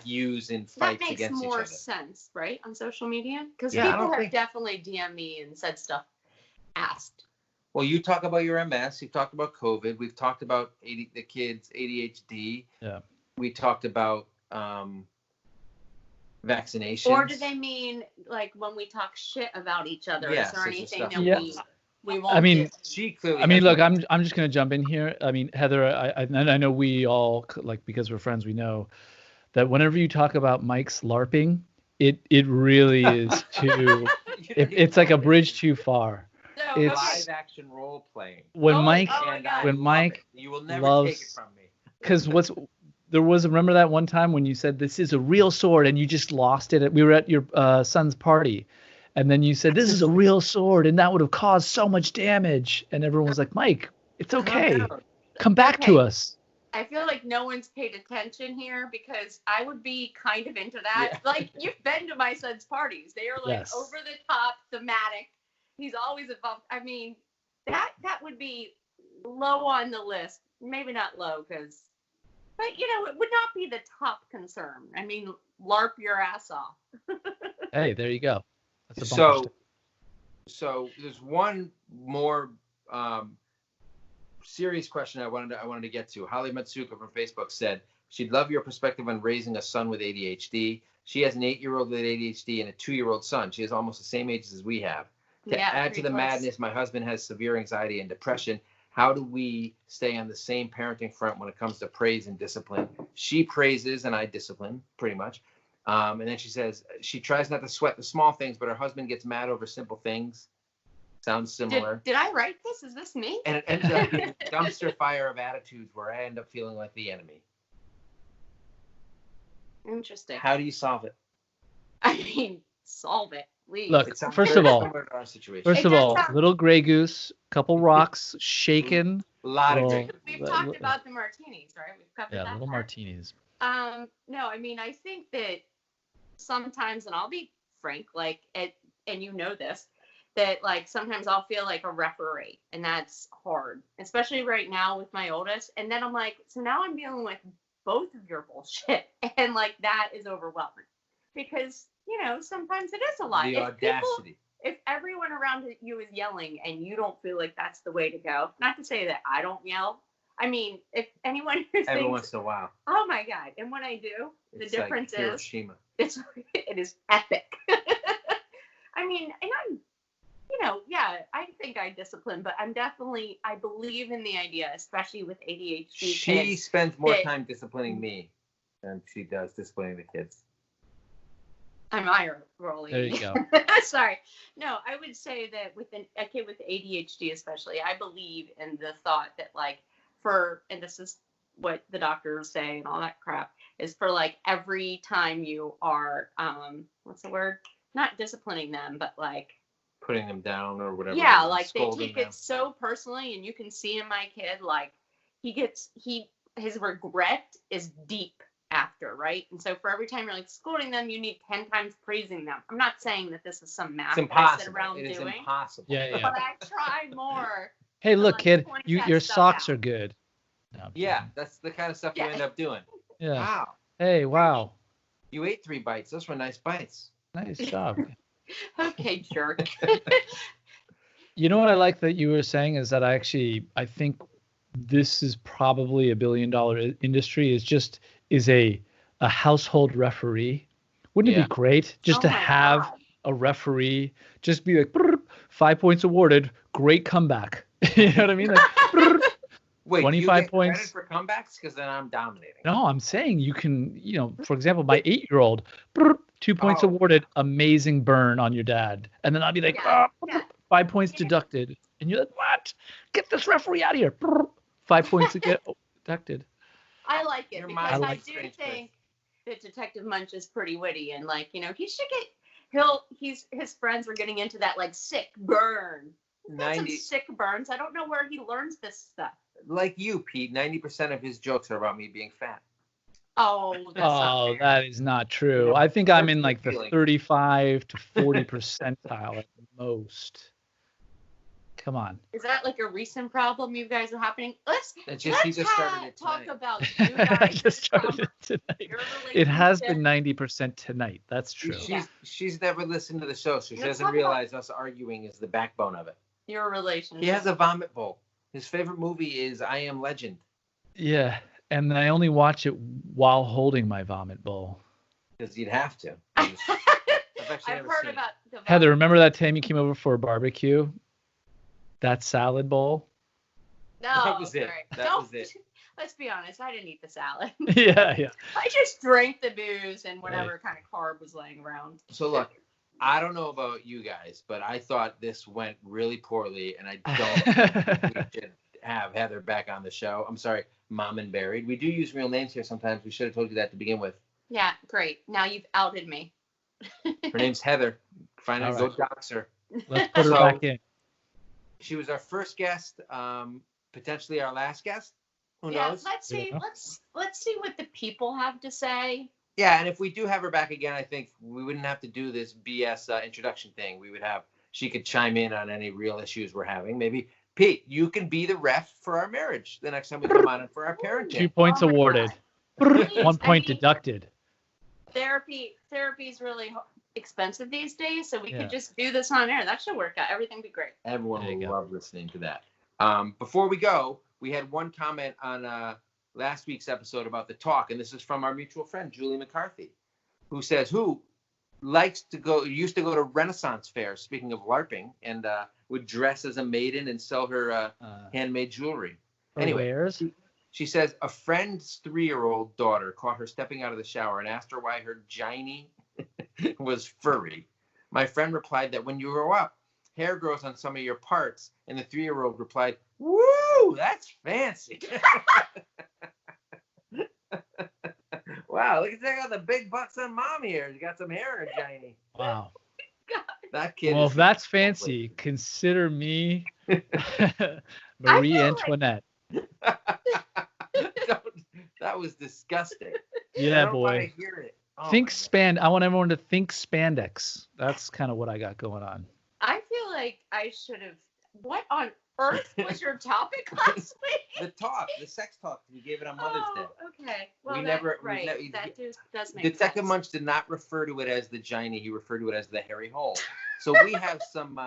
use in fights against each other. That makes more sense, right? On social media? Because people have definitely DM'd me and said stuff, asked. Well, you talk about your MS. You've talked about COVID. We've talked about the kids' ADHD. Yeah. We talked about vaccinations. Or do they mean like when we talk shit about each other? Is there anything that we won't do? She clearly. I mean, look, I'm just gonna jump in here. I mean, Heather, I know we all, like, because we're friends, we know that whenever you talk about Mike's LARPing, It really is too. It's like a bridge too far. No, It's live action role playing. When Mike you will never take it from me. Because remember that one time when you said this is a real sword and you just lost it? We were at your son's party, and then you said this is a real sword and that would have caused so much damage, and everyone was like, Mike, it's okay. Come back to us. I feel like no one's paid attention here because I would be kind of into that. Yeah. Like, you've been to my son's parties. They are like over the top, thematic. He's always involved. I mean, that would be low on the list. Maybe not low but it would not be the top concern. I mean, LARP your ass off. Hey, there you go. That's a bumper so there's one more serious question I wanted to get to. Holly Matsuka from Facebook said she'd love your perspective on raising a son with ADHD. She has an 8-year-old with ADHD and a 2-year-old son. She has almost the same ages as we have. To add to the madness, my husband has severe anxiety and depression. How do we stay on the same parenting front when it comes to praise and discipline? She praises and I discipline, pretty much. And then she says she tries not to sweat the small things, but her husband gets mad over simple things. Sounds similar. Did I write this? Is this me? And it ends up being a dumpster fire of attitudes where I end up feeling like the enemy. Interesting. How do you solve it? I mean, solve it, please. Look, first of all, little gray goose, couple rocks, shaken. A lot of gray. We've talked about the martinis, right? We've covered that. Yeah, little martinis. No, I mean, I think that sometimes, and I'll be frank, like, and you know this, that like sometimes I'll feel like a referee, and that's hard, especially right now with my oldest. And then I'm like, so now I'm dealing with both of your bullshit, and like that is overwhelming because sometimes it is a lot. The audacity. If everyone around you is yelling and you don't feel like that's the way to go, not to say that I don't yell. I mean, if anyone who thinks, every once in a while. Oh my God! And when I do, the difference like Hiroshima. It is epic. I mean, and I'm. I think I discipline, but I believe in the idea, especially with ADHD She kids, spends more time disciplining me than she does disciplining the kids. I'm eye rolling. There you go. Sorry. No, I would say that with a kid with ADHD especially, I believe in the thought that and this is what the doctors say and all that crap, is for like every time you are, what's the word? Not disciplining them, but like, putting them down or whatever. Yeah, like they take it so personally, and you can see in my kid, like his regret is deep after, right? And so for every time you're like scolding them, you need 10 times praising them. I'm not saying that this is some math I sit around doing. It is impossible. Yeah. But I try more. Hey, look, kid, your socks are good. No, yeah, that's the kind of stuff you end up doing. Yeah. Wow. Hey, wow. You ate 3 bites. Those were nice bites. Nice job. Okay, jerk. You know what I like that you were saying is that I think this is probably $1 billion industry is a household referee. Wouldn't it be great just to have a referee just be like 5 points awarded, great comeback. You know what I mean? Like, wait, 25 you get points credit for comebacks because then I'm dominating. No, I'm saying you can, for example, my 8-year-old, 2 points awarded, amazing burn on your dad. And then I'll be like, 5 points deducted. And you're like, what? Get this referee out of here. 5 points to get deducted. I like it because I do think that Detective Munch is pretty witty and like, he should get, his friends were getting into that like sick burn. Some sick burns. I don't know where he learns this stuff. Like you, Pete, 90% of his jokes are about me being fat. Oh, that is not true. I think I'm in like the 35 to 40 percentile at most. Come on. Is that like a recent problem you guys are happening? Let's talk about you guys. I just started it tonight. It has been 90% tonight. That's true. She's never listened to the show, so she doesn't realize us arguing is the backbone of it. Your relationship. He has a vomit bowl. His favorite movie is I Am Legend. Yeah, and I only watch it while holding my vomit bowl. Because you'd have to. I've heard about the Heather, remember that time you came over for a barbecue? That salad bowl? No. That was it. That was it. let's be honest, I didn't eat the salad. Yeah. I just drank the booze and whatever kind of carb was laying around. So look, I don't know about you guys, but I thought this went really poorly, and I don't think we should have Heather back on the show. I'm sorry, Mom&Buried. We do use real names here sometimes. We should have told you that to begin with. Yeah, great. Now you've outed me. Her name's Heather. Find her, go dox her. Let's put her back in. She was our first guest, potentially our last guest. Who knows? Let's see. Let's see what the people have to say. Yeah, and if we do have her back again, I think we wouldn't have to do this BS introduction thing. She could chime in on any real issues we're having. Maybe, Pete, you can be the ref for our marriage the next time we come on and for our parenting. 2 points awarded. 1 point deducted. Therapy is really expensive these days, so we could just do this on air. That should work out. Everything would be great. Everyone will love listening to that. Before we go, we had one comment on last week's episode about the talk, and this is from our mutual friend Julie McCarthy, who says used to go to Renaissance fairs, speaking of LARPing, and would dress as a maiden and sell her handmade jewelry. Anyway, she says a friend's 3-year-old daughter caught her stepping out of the shower and asked her why her giny was furry. My friend replied that when you grow up, hair grows on some of your parts, and the 3-year-old replied, "Woo, that's fancy." Wow, check out the big butts on mom here. You got some hair in her giny. Wow. That kid. Well, if that's fancy, consider me Marie Antoinette. That was disgusting. Yeah, boy. I hear it. I want everyone to think spandex. That's kind of what I got going on. I feel like I should have. What on earth was your topic last week? The sex talk. We gave it on Mother's Day. Okay. Well, that does make sense. Detective Munch did not refer to it as the giny. He referred to it as the hairy hole. So we have some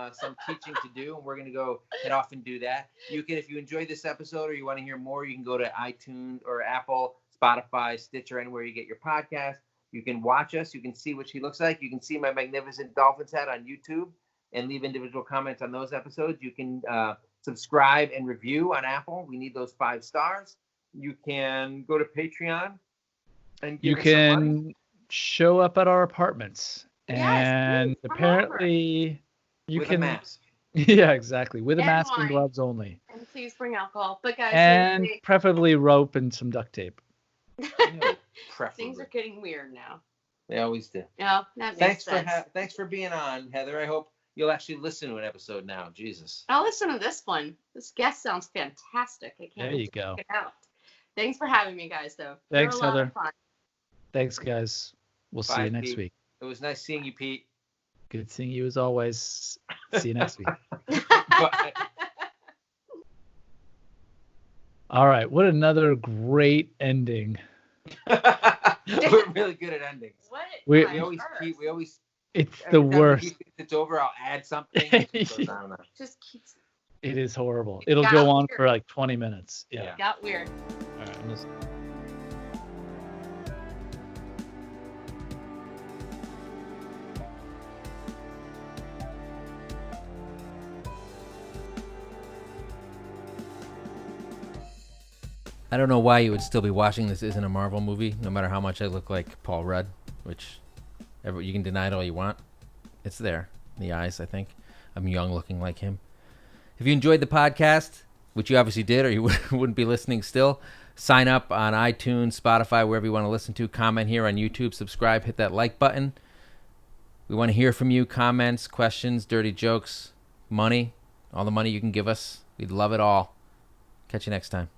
teaching to do, and we're going to go head off and do that. You can, if you enjoyed this episode or you want to hear more, you can go to iTunes or Apple, Spotify, Stitcher, anywhere you get your podcast. You can watch us. You can see what she looks like. You can see my magnificent Dolphins hat on YouTube and leave individual comments on those episodes. You can subscribe and review on Apple. We need those 5 stars. You can go to Patreon and give us some money. Show up at our apartments. And apparently you can. With a mask. Yeah, exactly. With a mask and gloves only. And please bring alcohol. But guys, and preferably rope and some duct tape. Things are getting weird now. They always do. Yeah, that makes sense. Thanks for being on, Heather. I hope you'll actually listen to an episode now. Jesus. I'll listen to this one. This guest sounds fantastic. I can't wait to check it out. Thanks for having me, guys, though. Thanks, Heather. Thanks, guys. We'll see you next Pete. week. It was nice seeing you, Pete. Good seeing you as always. See you next week. Bye. All right. What another great ending. We're really good at endings. We always. It's the worst. It's over. I'll add something. It keeps. It is horrible. It'll go on for like 20 minutes. Yeah. It got weird. All right. I don't know why you would still be watching This Isn't a Marvel Movie, no matter how much I look like Paul Rudd, which you can deny it all you want. It's there in the eyes, I think. I'm young looking like him. If you enjoyed the podcast, which you obviously did or you wouldn't be listening still, sign up on iTunes, Spotify, wherever you want to listen to. Comment here on YouTube, subscribe, hit that like button. We want to hear from you. Comments, questions, dirty jokes, money, all the money you can give us. We'd love it all. Catch you next time.